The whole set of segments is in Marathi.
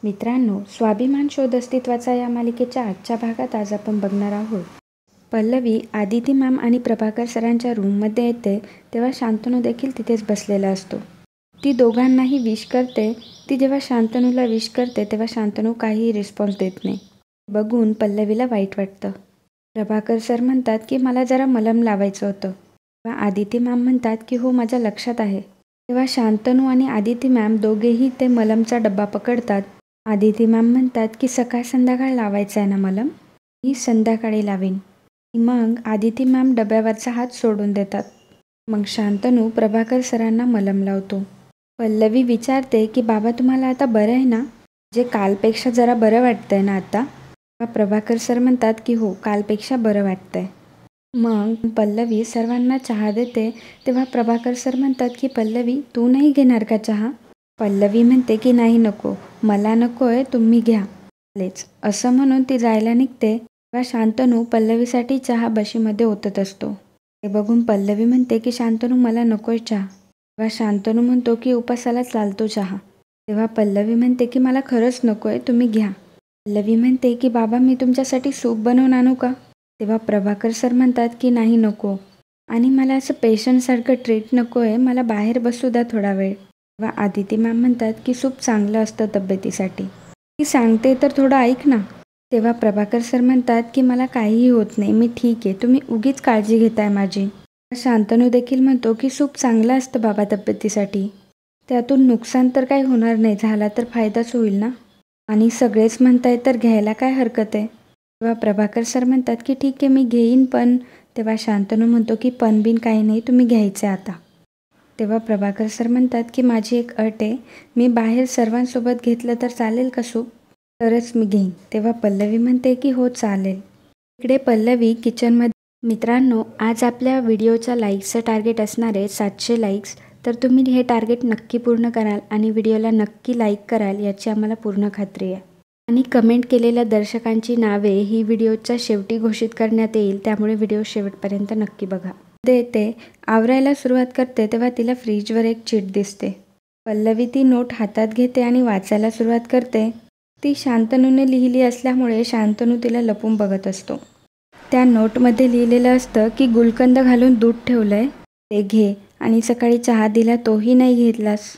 मित्रांनो, स्वाभिमान शोध अस्तित्वाचा या मालिकेच्या आजच्या भागात आज आपण बघणार आहोत. पल्लवी आदिती मॅम आणि प्रभाकर सरांच्या रूममध्ये येते तेव्हा शांतनू देखील तिथेच बसलेला असतो. ती दोघांनाही विश करते. ती जेव्हा शांतनूला विश करते तेव्हा शांतनू काहीही रिस्पॉन्स देत नाही. बघून पल्लवीला वाईट वाटतं. प्रभाकर सर म्हणतात की मला जरा मलम लावायचं होतं. तेव्हा आदिती मॅम म्हणतात की हो, माझ्या लक्षात आहे. तेव्हा शांतनू आणि आदिती मॅम दोघेही ते मलमचा डब्बा पकडतात. आदिती मॅम म्हणतात की सकाळ संध्याकाळ लावायचं आहे ना मलम? मी संध्याकाळी लावीन. मग आदिती मॅम डब्यावरचा हात सोडून देतात. मग शांतनू प्रभाकर सरांना मलम लावतो. पल्लवी विचारते की बाबा, तुम्हाला आता बरं आहे ना? जे कालपेक्षा जरा बरं वाटतंय ना आता? प्रभाकर सर म्हणतात की हो, कालपेक्षा बरं वाटतंय. मग पल्लवी सर्वांना चहा देते तेव्हा प्रभाकर सर म्हणतात की पल्लवी, तू नाही घेणार का चहा? पल्लवी म्हणते की नाही, नको, मला नकोय, तुम्ही घ्या. चालेच, असं म्हणून ती जायला निघते तेव्हा शांतनू पल्लवीसाठी चहा बशीमध्ये ओतत असतो. ते बघून पल्लवी म्हणते की शांतनू, मला नकोय चहा. तेव्हा शांतनू म्हणतो की उपासाला चालतो चहा. तेव्हा पल्लवी म्हणते की मला खरंच नकोय, तुम्ही घ्या. पल्लवी म्हणते की बाबा, मी तुमच्यासाठी सूप बनवून आणू का? तेव्हा प्रभाकर सर म्हणतात की नाही, नको, आणि मला असं पेशंटसारखं ट्रीट नको आहे, मला बाहेर बसू द्या थोडा वेळ. तेव्हा आदिती मॅम म्हणतात की सूप चांगलं असतं तब्येतीसाठी. ती सांगते तर थोडं ऐक ना. तेव्हा प्रभाकर सर म्हणतात की मला काहीही होत नाही, मी ठीक आहे, तुम्ही उगीच काळजी घेताय माझी. शांतनू देखील म्हणतो की सूप चांगलं असतं बाबा तब्येतीसाठी, त्यातून नुकसान तर काही होणार नाही, झाला तर फायदाच होईल ना, आणि सगळेच म्हणताय तर घ्यायला काय हरकत आहे. तेव्हा प्रभाकर सर म्हणतात की ठीक आहे, मी घेईन, पण. तेव्हा शांतनू म्हणतो की पण बिन काही नाही, तुम्ही घ्यायचं आता. तेव्हा प्रभाकर सर म्हणतात की माझी एक अट आहे, मी बाहेर सर्वांसोबत घेतलं तर चालेल का सूप? तरच मी घेईन. तेव्हा पल्लवी म्हणते की हो, चालेल. इकडे पल्लवी किचनमध्ये. मित्रांनो, आज आपल्या व्हिडिओच्या लाईक्सचं टार्गेट असणार आहे 700 लाईक्स. तर तुम्ही हे टार्गेट नक्की पूर्ण कराल आणि व्हिडिओला नक्की लाईक कराल याची आम्हाला पूर्ण खात्री आहे. आणि कमेंट केलेल्या दर्शकांची नावे ही व्हिडिओच्या शेवटी घोषित करण्यात येईल, त्यामुळे व्हिडिओ शेवटपर्यंत नक्की बघा. ते आवरायला सुरुवात करते तेव्हा तिला फ्रीजवर एक चिट दिसते. पल्लवी ती नोट हातात घेते आणि वाचायला सुरुवात करते. ती शांतनूने लिहिली असल्यामुळे शांतनू तिला लपून बघत असतो. त्या नोटमध्ये लिहिलेलं असतं की गुलकंद घालून दूध ठेवलंय, ते घे, आणि सकाळी चहा दिला तोही नाही घेतलास,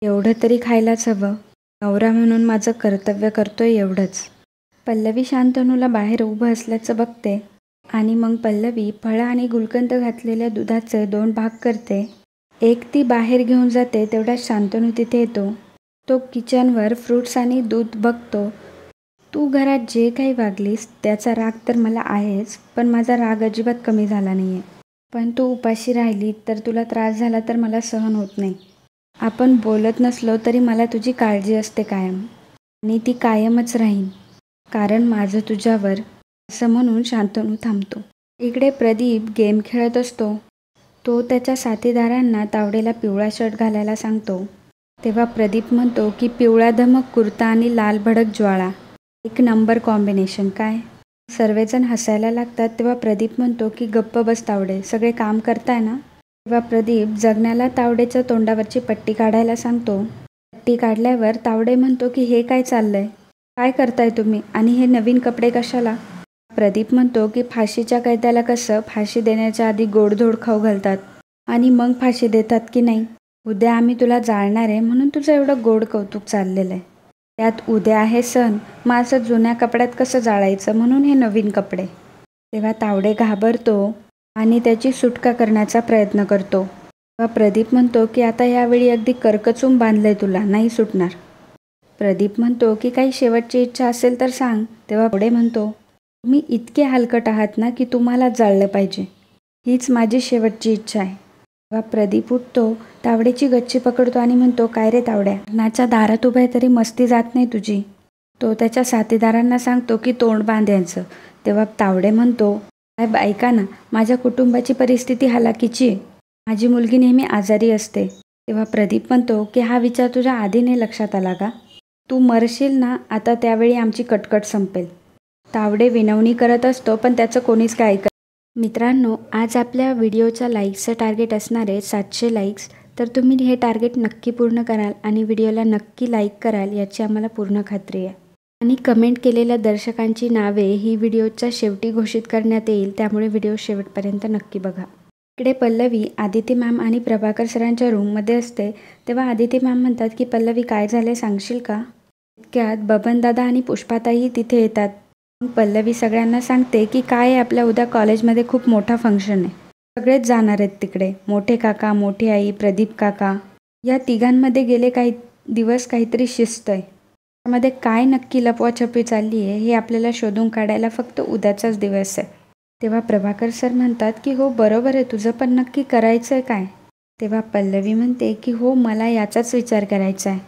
एवढं तरी खायलाच हवं, नवरा म्हणून माझं कर्तव्य करतोय, एवढंच. पल्लवी शांतनूला बाहेर उभं असल्याचं बघते आणि मग पल्लवी फळं आणि गुलकंद घातलेल्या दुधाचे 2 भाग करते. एक ती बाहेर घेऊन जाते. तेवढ्यात शांतनू तिथे येतो. तो किचनवर फ्रूट्स आणि दूध बघतो. तू घरात जे काही वागलीस त्याचा राग तर मला आहेच, पण माझा राग अजिबात कमी झाला नाही आहे. पण तू उपाशी राहिली तर, तुला त्रास झाला तर मला सहन होत नाही. आपण बोलत नसलो तरी मला तुझी काळजी असते कायम, आणि ती कायमच राहीन, कारण माझं तुझ्यावर. असं म्हणून शांतनू थांबतो. इकडे प्रदीप गेम खेळत असतो. तो त्याच्या साथीदारांना तावडेला पिवळा शर्ट घालायला सांगतो. तेव्हा प्रदीप म्हणतो की पिवळा धमक कुर्ता आणि लाल भडक ज्वाळा, एक नंबर कॉम्बिनेशन, काय? सर्वजण हसायला लागतात. तेव्हा प्रदीप म्हणतो की गप्प बस तावडे, सगळे काम करताय ना? तेव्हा प्रदीप जगण्याला तावडेच्या तोंडावरची पट्टी काढायला सांगतो. पट्टी काढल्यावर तावडे म्हणतो की हे काय चाललंय, काय करताय तुम्ही, आणि हे नवीन कपडे कशाला? प्रदीप म्हणतो की फाशीच्या कैद्याला कसं फाशी देण्याच्या आधी गोडधोड खाऊ घालतात आणि मग फाशी देतात की नाही, उद्या आम्ही तुला जाळणार आहे म्हणून तुझं एवढं गोड कौतुक चाललेलं आहे. त्यात उद्या आहे सण, मग असं जुन्या कपड्यात कसं जाळायचं, म्हणून हे नवीन कपडे. तेव्हा तावडे घाबरतो आणि त्याची सुटका करण्याचा प्रयत्न करतो. तेव्हा प्रदीप म्हणतो की आता यावेळी अगदी करकचून बांधलंय तुला, नाही सुटणार. प्रदीप म्हणतो की काही शेवटची इच्छा असेल तर सांग. तेव्हा तावडे म्हणतो, तुम्ही इतके हलकट आहात ना की तुम्हाला जाळलं पाहिजे, हीच माझी शेवटची इच्छा आहे. तेव्हा प्रदीप उठतो, तावडेची गच्ची पकडतो आणि म्हणतो, काय रे तावड्या, नाच्या दारात उभा आहे तरी मस्ती जात नाही तुझी. तो त्याच्या साथीदारांना सांगतो की तोंड बांधायचं. तेव्हा तावडे म्हणतो, साहेब ऐका ना, माझ्या कुटुंबाची परिस्थिती हलाखीची आहे, माझी मुलगी नेहमी आजारी असते. तेव्हा प्रदीप म्हणतो की हा विचार तुझ्या आधीने लक्षात आला का? तू मरशील ना आता, त्यावेळी आमची कटकट संपेल. तावडे विनवणी करत असतो पण त्याचं कोणीच काय ऐकत. मित्रांनो, आज आपल्या व्हिडिओच्या लाईक्सचं टार्गेट असणार आहे 700 लाईक्स. तर तुम्ही हे टार्गेट नक्की पूर्ण कराल आणि व्हिडिओला नक्की लाईक कराल याची आम्हाला पूर्ण खात्री आहे. आणि कमेंट केलेल्या दर्शकांची नावे ही व्हिडिओच्या शेवटी घोषित करण्यात येईल, त्यामुळे व्हिडिओ शेवटपर्यंत नक्की बघा. इकडे पल्लवी आदिती मॅम आणि प्रभाकर सरांच्या रूममध्ये असते तेव्हा आदिती मॅम म्हणतात की पल्लवी काय झाले सांगशील का? इतक्यात बबनदादा आणि पुष्पाताई तिथे येतात. मग पल्लवी सगळ्यांना सांगते की काय आहे, आपल्या उद्या कॉलेजमध्ये खूप मोठा फंक्शन आहे, सगळेच जाणार आहेत तिकडे. मोठे काका, मोठी आई, प्रदीप काका या तिघांमध्ये गेले काही दिवस काहीतरी शिस्त आहे. त्यामध्ये काय नक्की लपवाछपवी चालली आहे हे आपल्याला शोधून काढायला फक्त उद्याचाच दिवस आहे. तेव्हा प्रभाकर सर म्हणतात की हो बरोबर आहे तुझं, पण नक्की करायचं आहे काय? तेव्हा पल्लवी म्हणते की हो मला याचाच विचार करायचा आहे.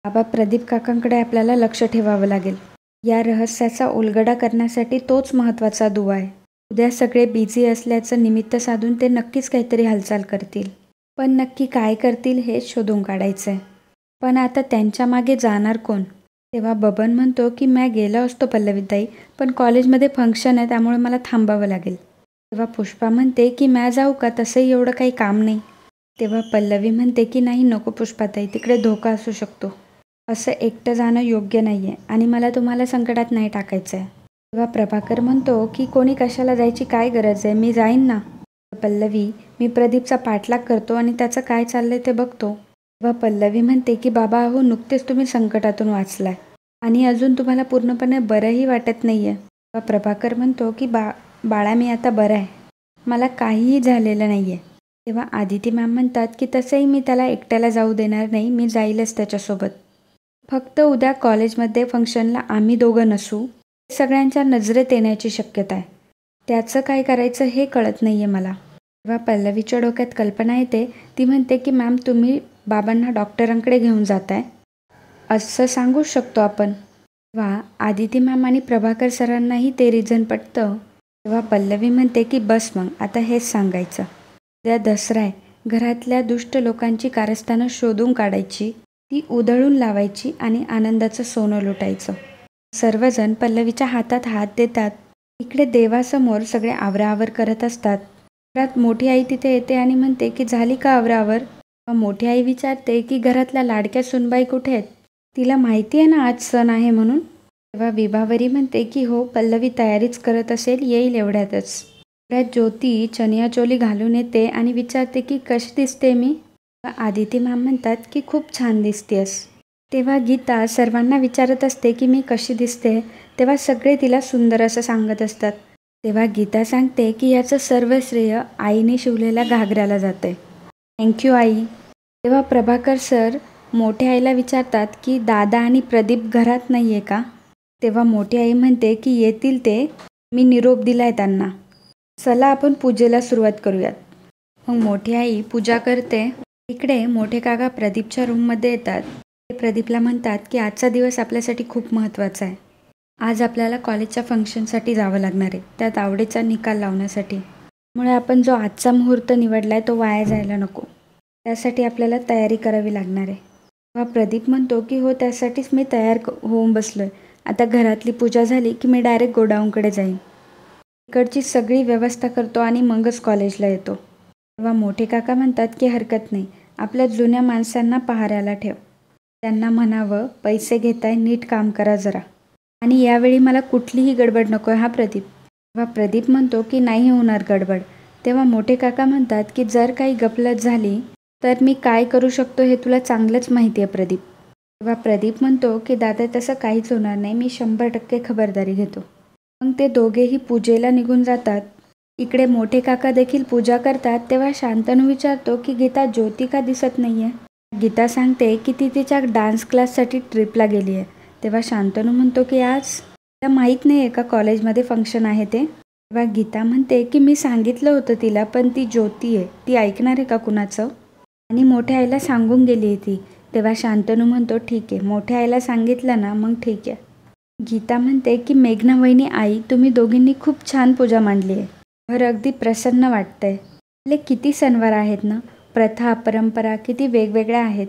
बाबा प्रदीप काकांकडे आपल्याला लक्ष ठेवावं लागेल. या रहस्याचा उलगडा करण्यासाठी तोच महत्त्वाचा दुवा आहे. उद्या सगळे बिझी असल्याचं निमित्त साधून ते नक्कीच काहीतरी हालचाल करतील, पण नक्की काय करतील हेच शोधून काढायचं आहे. पण आता त्यांच्या मागे जाणार कोण? तेव्हा बबन म्हणतो की मी गेलो असतो पल्लवीताई, पण कॉलेजमध्ये फंक्शन आहे त्यामुळे मला थांबावं लागेल. तेव्हा पुष्पा म्हणते की मी जाऊ का, तसंही एवढं काही काम नाही. तेव्हा पल्लवी म्हणते की नाही नको पुष्पाताई, तिकडे धोका असू शकतो, असं एकटं जाणं योग्य नाही आहे आणि मला तुम्हाला संकटात नाही टाकायचं आहे. तेव्हा प्रभाकर म्हणतो की कोणी कशाला जायची काय गरज आहे, मी जाईन ना. पल्लवी मी प्रदीपचा पाठलाग करतो आणि त्याचं काय चाललंय ते बघतो. तेव्हा पल्लवी म्हणते की बाबा अहो नुकतेच तुम्ही संकटातून वाचलाय आणि अजून तुम्हाला पूर्णपणे बरंही वाटत नाही आहे. तेव्हा प्रभाकर म्हणतो की बाळा मी आता बरं आहे, मला काहीही झालेलं नाही आहे. तेव्हा आदिती मॅम म्हणतात की तसंही मी त्याला एकट्याला जाऊ देणार नाही, मी जाईलच त्याच्यासोबत. फक्त उद्या कॉलेजमध्ये फंक्शनला आम्ही दोघं नसू, सगळ्यांच्या नजरेत येण्याची शक्यता आहे. त्याचं काय करायचं हे कळत नाही आहे मला. तेव्हा पल्लवीच्या डोक्यात कल्पना येते. ती म्हणते की मॅम तुम्ही बाबांना डॉक्टरांकडे घेऊन जाताय असं सांगूच शकतो आपण. तेव्हा आदिती मॅम आणि प्रभाकर सरांनाही ते रिझन पटतं. तेव्हा पल्लवी म्हणते की बस मग आता हेच सांगायचं. उद्या दसरा आहे, घरातल्या दुष्ट लोकांची कारस्थानं शोधून काढायची, ती उधळून लावायची आणि आनंदाचं सोनं लुटायचं. सर्वजण पल्लवीच्या हातात हात देतात. इकडे देवासमोर सगळे आवराआवर करत असतात. घरात मोठी आई तिथे येते आणि म्हणते की झाली का आवराआवर? मोठी आई विचारते की घरातल्या लाडक्या सुनबाई कुठे आहेत, तिला माहिती आहे ना आज सण आहे म्हणून. तेव्हा विभावरी म्हणते की हो पल्लवी तयारीच करत असेल, येईल एवढ्यातच. तेवढ्यात ज्योती चनिया चोली घालून येते आणि विचारते की कशी दिसते मी? आदिती मॅम म्हणतात की खूप छान दिसतेस. तेव्हा गीता सर्वांना विचारत असते की मी कशी दिसते, तेव्हा सगळे तिला सुंदर असं सांगत असतात. तेव्हा गीता सांगते की याचं सर्व श्रेय आईने शिवलेल्या घागऱ्याला जाते. थँक्यू आई. तेव्हा प्रभाकर सर मोठ्या आईला विचारतात की दादा आणि प्रदीप घरात नाही आहे का? तेव्हा मोठी आई म्हणते की येतील ते, मी निरोप दिलाय त्यांना. चला आपण पूजेला सुरुवात करूयात. मग मोठी आई पूजा करते. इकडे मोठे काका प्रदीपच्या रूममध्ये येतात. ते प्रदीपला म्हणतात की आजचा दिवस आपल्यासाठी खूप महत्त्वाचा आहे. आज आपल्याला कॉलेजच्या फंक्शनसाठी जावं लागणार आहे, त्यात आवडीचा निकाल लावण्यासाठी. त्यामुळे आपण जो आजचा मुहूर्त निवडला आहे तो वाया जायला नको, त्यासाठी आपल्याला तयारी करावी लागणार आहे. तेव्हा प्रदीप म्हणतो की हो त्यासाठीच मी तयार होऊन बसलो आहे. आता घरातली पूजा झाली की मी डायरेक्ट गोडाऊनकडे जाईन, इकडची सगळी व्यवस्था करतो आणि मगच कॉलेजला येतो. तेव्हा मोठे काका म्हणतात की हरकत नाही, आपल्या जुन्या माणसांना पहाऱ्याला ठेव, त्यांना म्हणावं पैसे घेताय नीट काम करा जरा, आणि यावेळी मला कुठलीही गडबड नको आहे हा प्रदीप. तेव्हा प्रदीप म्हणतो की नाही होणार गडबड. तेव्हा मोठे काका म्हणतात की जर काही गफलत झाली तर मी काय करू शकतो हे तुला चांगलंच माहिती आहे प्रदीप. तेव्हा प्रदीप म्हणतो की दादा तसं काहीच होणार नाही, मी 100% खबरदारी घेतो. मग ते दोघेही पूजेला निघून जातात. इकडे मोठे काका देखील पूजा करतात. तेव्हा शांतनू विचारतो की गीता ज्योती का दिसत नाही आहे? गीता सांगते की ती तिच्या डान्स क्लाससाठी ट्रिपला गेली आहे. तेव्हा शांतनू म्हणतो की आज तिला माहीत नाही आहे का कॉलेजमध्ये फंक्शन आहे ते? तेव्हा गीता म्हणते की मी सांगितलं होतं तिला, पण ती ज्योती आहे, ती ऐकणार आहे का कुणाचं? आणि मोठ्या आईला सांगून गेली आहे ती. तेव्हा शांतनू म्हणतो ठीक आहे, मोठ्या आईला सांगितलं ना मग ठीक आहे. गीता म्हणते की मेघना वहिनी आई तुम्ही दोघींनी खूप छान पूजा मांडली आहे, घर अगदी प्रसन्न वाटतंय. आपले किती सणवार आहेत ना, प्रथा परंपरा किती वेगवेगळ्या आहेत.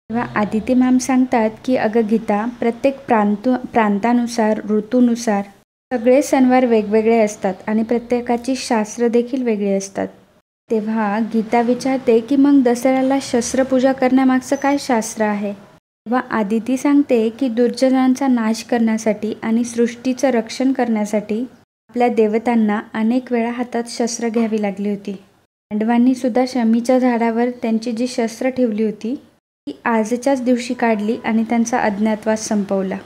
तेव्हा आदिती मॅम सांगतात की अगं गीता प्रत्येक प्रांतानुसार ऋतूनुसार सगळे सणवार वेगवेगळे असतात आणि प्रत्येकाची शास्त्र देखील वेगळी असतात. तेव्हा गीता विचारते की मग दसऱ्याला शस्त्रपूजा करण्यामागचं काय शास्त्र आहे. तेव्हा आदिती सांगते की दुर्जनांचा नाश करण्यासाठी आणि सृष्टीचं रक्षण करण्यासाठी आपल्या देवतांना अनेक वेळा हातात शस्त्र घ्यावी लागली होती. पांडवांनी सुद्धा शमीच्या झाडावर त्यांची जी शस्त्र ठेवली होती ती आजच्याच दिवशी काढली आणि त्यांचा अज्ञातवास संपवला.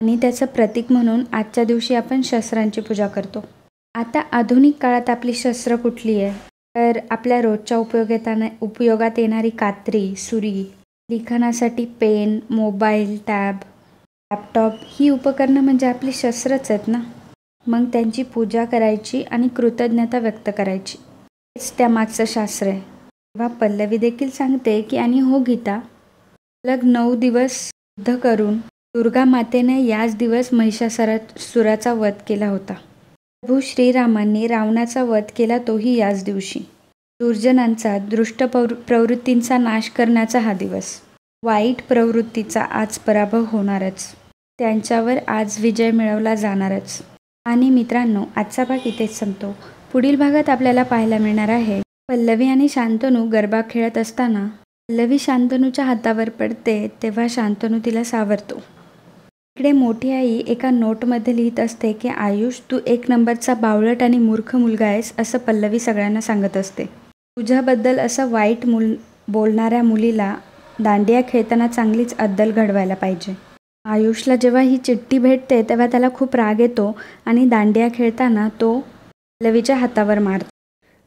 आणि त्याचं प्रतीक म्हणून आजच्या दिवशी आपण शस्त्रांची पूजा करतो. आता आधुनिक काळात आपली शस्त्र कुठली आहे, तर आपल्या रोजच्या उपयोगात येणारी कात्री, सुरी, लिखाणासाठी पेन, मोबाईल, लॅपटॉप ही उपकरणं म्हणजे आपली शस्त्रच आहेत ना. मग त्यांची पूजा करायची आणि कृतज्ञता व्यक्त करायची, हेच त्यामागचं शास्त्र आहे. तेव्हा पल्लवी देखील सांगते की आणि हो गीता, सलग 9 दिवस युद्ध करून दुर्गा मातेने याच दिवस महिषासुराचा वध केला होता. प्रभू श्रीरामांनी रावणाचा वध केला तोही याच दिवशी. दुर्जनांचा, दुष्ट प्रवृत्तींचा नाश करण्याचा हा दिवस. वाईट प्रवृत्तीचा आज पराभव होणारच, त्यांच्यावर आज विजय मिळवला जाणारच. आणि मित्रांनो, आजचा भाग इथेच संपतो. पुढील भागात आपल्याला पाहायला मिळणार आहे पल्लवी आणि शांतनू गरबा खेळत असताना पल्लवी शांतनूच्या हातावर पडते, तेव्हा शांतनू तिला सावरतो. इकडे मोठी आई एका नोटमध्ये लिहित असते की आयुष, तू 1 नंबरचा बावळट आणि मूर्ख मुलगा आहेस असं पल्लवी सगळ्यांना सांगत असते. तुझ्याबद्दल असं वाईट बोलणाऱ्या मुलीला दांडिया खेळताना चांगलीच अद्दल घडवायला पाहिजे. आयुषला जेव्हा ही चिठ्ठी भेटते तेव्हा त्याला खूप राग येतो आणि दांडिया खेळताना तो पल्लवीच्या हातावर मारतो.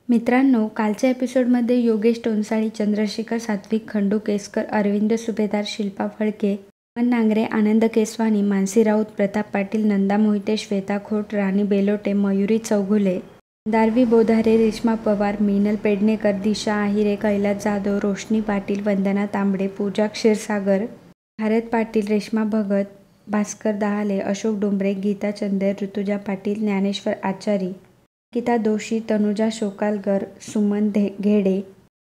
मित्रांनो, कालच्या एपिसोडमध्ये योगेश टोनसाळी, चंद्रशेखर सात्विक, खंडू केसकर, अरविंद सुभेदार, शिल्पा फडके, मन नांगरे, आनंद केसवानी, मानसी राऊत, प्रताप पाटील, नंदा मोहिते, श्वेता खोट, राणी बेलोटे, मयुरी चौघुले, दारवी बोधारे, रेश्मा पवार, मीनल पेडणेकर, दिशा आहिरे, कैलास जाधव, रोशनी पाटील, वंदना तांबडे, पूजा क्षीरसागर, भारत पाटील, रेश्मा भगत, भास्कर दहाले, अशोक डोंबरे, गीता चंदेर, ऋतुजा पाटील, ज्ञानेश्वर आचारी, गीता दोशी, तनुजा शोकालकर, सुमन घेडे.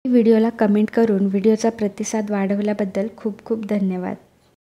व्हिडिओला कमेंट करून व्हिडिओचा प्रतिसाद वाढवल्याबद्दल खूप खूप धन्यवाद.